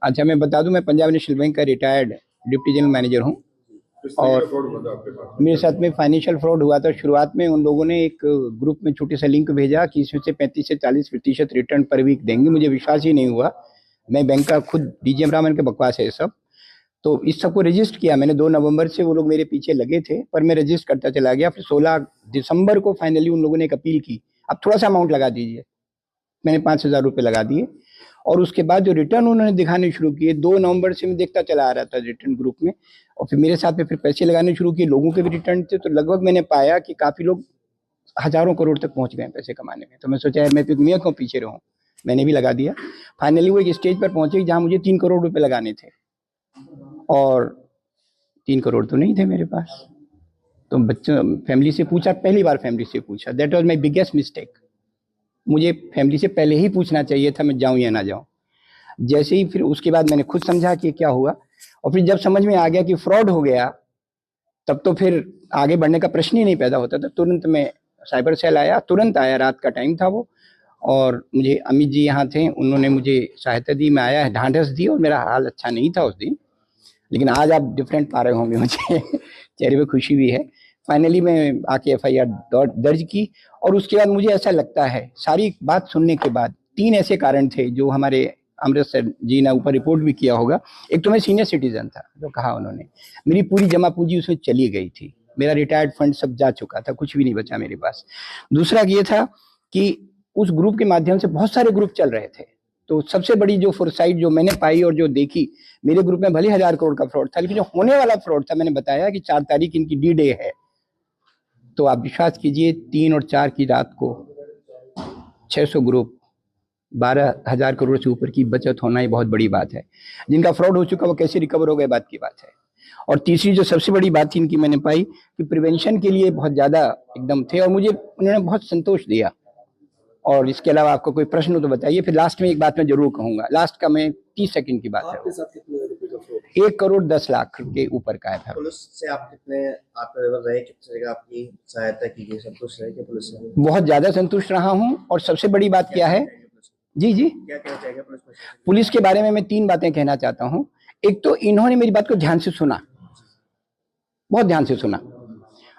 अच्छा, मैं बता दूं, मैं पंजाब नेशनल बैंक का रिटायर्ड डिप्टी जनरल मैनेजर हूं। और मेरे साथ में फाइनेंशियल फ्रॉड हुआ था। शुरुआत में उन लोगों ने एक ग्रुप में छोटे सा लिंक भेजा कि इसमें से 35 से 40% रिटर्न पर वीक देंगे। मुझे विश्वास ही नहीं हुआ। मैं बैंक का खुद डीजीएम रामन के बकवास है सब। तो इस सबको रजिस्टर किया मैंने। 2 नवंबर से वो लोग मेरे पीछे लगे थे, पर मैं रजिस्टर करता चला गया। फिर 16 दिसंबर को फाइनली उन लोगों ने एक अपील की, अब थोड़ा सा अमाउंट लगा दीजिए। मैंने 5,000 रुपये लगा दिए। और उसके बाद जो रिटर्न उन्होंने दिखाने शुरू किए, 2 नवंबर से मैं देखता चला आ रहा था रिटर्न ग्रुप में। और फिर मेरे साथ में फिर पैसे लगाने शुरू किए, लोगों के भी रिटर्न थे। तो लगभग मैंने पाया कि काफ़ी लोग हज़ारों करोड़ तक पहुंच गए पैसे कमाने में। तो मैं सोचा मैं क्यों पीछे रहूं, मैंने भी लगा दिया। फाइनली वो एक स्टेज पर पहुंचे जहां मुझे 3 करोड़ रुपए लगाने थे, और 3 करोड़ तो नहीं थे मेरे पास। तो बच्चों फैमिली से पूछा, पहली बार फैमिली से पूछा। That was my biggest mistake. मुझे फैमिली से पहले ही पूछना चाहिए था मैं जाऊं या ना जाऊं। जैसे ही फिर उसके बाद मैंने खुद समझा कि क्या हुआ, और फिर जब समझ में आ गया कि फ्रॉड हो गया, तब तो फिर आगे बढ़ने का प्रश्न ही नहीं पैदा होता था। तुरंत मैं साइबर सेल आया, तुरंत आया, रात का टाइम था वो। और मुझे अमित जी यहाँ थे, उन्होंने मुझे सहायता दी, मैं आया, ढांढस दी। और मेरा हाल अच्छा नहीं था उस दिन, लेकिन आज आप डिफरेंट पा रहे होंगे मुझे चेहरे पे खुशी भी है। फाइनली मैं आके FIR दर्ज की। और उसके बाद मुझे ऐसा लगता है, सारी बात सुनने के बाद, 3 ऐसे कारण थे जो हमारे अमृतसर जी ने ऊपर रिपोर्ट भी किया होगा। एक तो मैं सीनियर सिटीजन था, जो कहा उन्होंने, मेरी पूरी जमा पूंजी उसमें चली गई थी, मेरा रिटायर्ड फंड सब जा चुका था, कुछ भी नहीं बचा मेरे पास। दूसरा ये था कि उस ग्रुप के माध्यम से बहुत सारे ग्रुप चल रहे थे। तो सबसे बड़ी जो फोरसाइट जो मैंने पाई और जो देखी, मेरे ग्रुप में भले 1000 करोड़ का फ्रॉड था, लेकिन जो होने वाला फ्रॉड था, मैंने बताया कि 4 तारीख इनकी डी डे है। तो आप विश्वास कीजिए, 3 और 4 की रात को 600 ग्रुप, 12,000 करोड़ से ऊपर की बचत होना ही बहुत बड़ी बात है। जिनका फ्रॉड हो चुका वो कैसे रिकवर हो गए, बात की बात है। और तीसरी जो सबसे बड़ी बात थी इनकी, मैंने पाई कि प्रिवेंशन के लिए बहुत ज्यादा एकदम थे, और मुझे उन्होंने बहुत संतोष दिया। और इसके अलावा आपको कोई प्रश्न हो तो बताइए। फिर लास्ट में एक बात मैं जरूर कहूंगा, लास्ट का मैं 30 सेकंड की बात है। 1 करोड़ 10 लाख के ऊपर का है। पुलिस से आप कितने आत्मनिर्भर रहे, कितने जगह आपकी सहायता की गई, संतुष्ट रहे कि पुलिस से? बहुत ज्यादा संतुष्ट रहा हूं। और सबसे बड़ी बात क्या है, जी जी, क्या कहना चाहेंगे पुलिस के बारे में मैं 3 बातें कहना चाहता हूं। एक तो इन्होंने मेरी बात को ध्यान से सुना, बहुत ध्यान से सुना।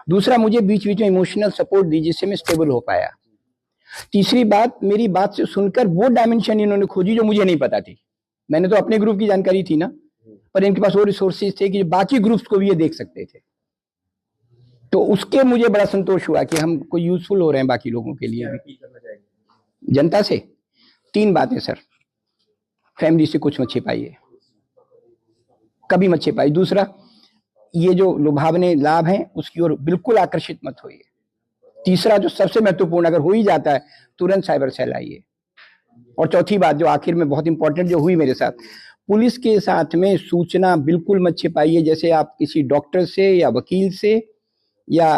दूसरा, मुझे बीच बीच में इमोशनल सपोर्ट दी, जिससे मैं स्टेबल हो पाया। तीसरी बात, मेरी बात से सुनकर वो डायमेंशन इन्होंने खोजी जो मुझे नहीं पता थी। मैंने तो अपने ग्रुप की जानकारी थी ना, पर इनके पास वो रिसोर्सेज थे कि बाकी ग्रुप्स को भी ये देख सकते थे। तो उसके मुझे बड़ा संतोष हुआ कि हम कोई यूजफुल हो रहे हैं बाकी लोगों के लिए भी। जनता से 3 बातें सर। फैमिली से कुछ मत छिपाइए, कभी मत छिपाइए। दूसरा, ये जो लुभावने लाभ हैं उसकी ओर बिल्कुल आकर्षित मत होइए। तीसरा, जो सबसे महत्वपूर्ण, अगर हो ही जाता है, तुरंत साइबर सेल आइए। और चौथी बात जो आखिर में बहुत इंपॉर्टेंट जो हुई मेरे साथ, पुलिस के साथ में सूचना बिल्कुल मत छिपाइए। जैसे आप किसी डॉक्टर से या वकील से या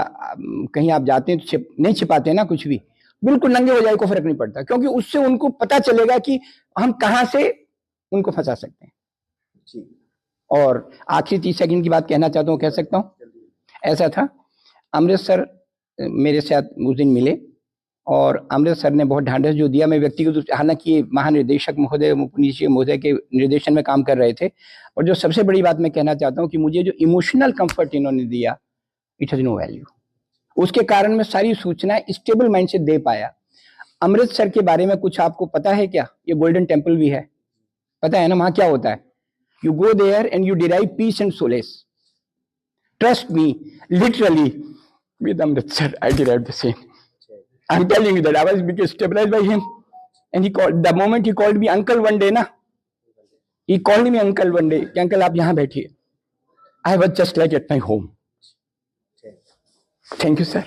कहीं आप जाते हैं तो नहीं छिपाते ना कुछ भी, बिल्कुल नंगे हो जाए, को फर्क नहीं पड़ता, क्योंकि उससे उनको पता चलेगा कि हम कहां से उनको फंसा सकते हैं। और आखिरी 30 सेकंड की बात कहना चाहता हूँ, कह सकता हूँ। ऐसा था, अमृतसर मेरे साथ उस दिन मिले, और अमृतसर ने बहुत ढांढस जो दिया। मैं व्यक्तिगत, हालांकि महानिदेशक महोदय, पुलिस महोदय के निर्देशन में काम कर रहे थे। और जो सबसे बड़ी बात मैं कहना चाहता हूँ कि मुझे जो इमोशनल कंफर्ट इन्होंने दिया, इट हैज नो वैल्यू। उसके कारण मैं सारी सूचनाएं स्टेबल माइंड से दे पाया। अमृतसर के बारे में कुछ आपको पता है क्या? ये गोल्डन टेम्पल भी है, पता है ना वहां क्या होता है? You go there and you derive peace and solace. Trust me, literally, with Amritsar, I derived the same. I'm telling you that I was became stabilized by him. And he called, the moment he called me uncle one day, na, he called me uncle one day, कि uncle आप यहाँ बैठिए. I was just like at my home. Thank you, sir.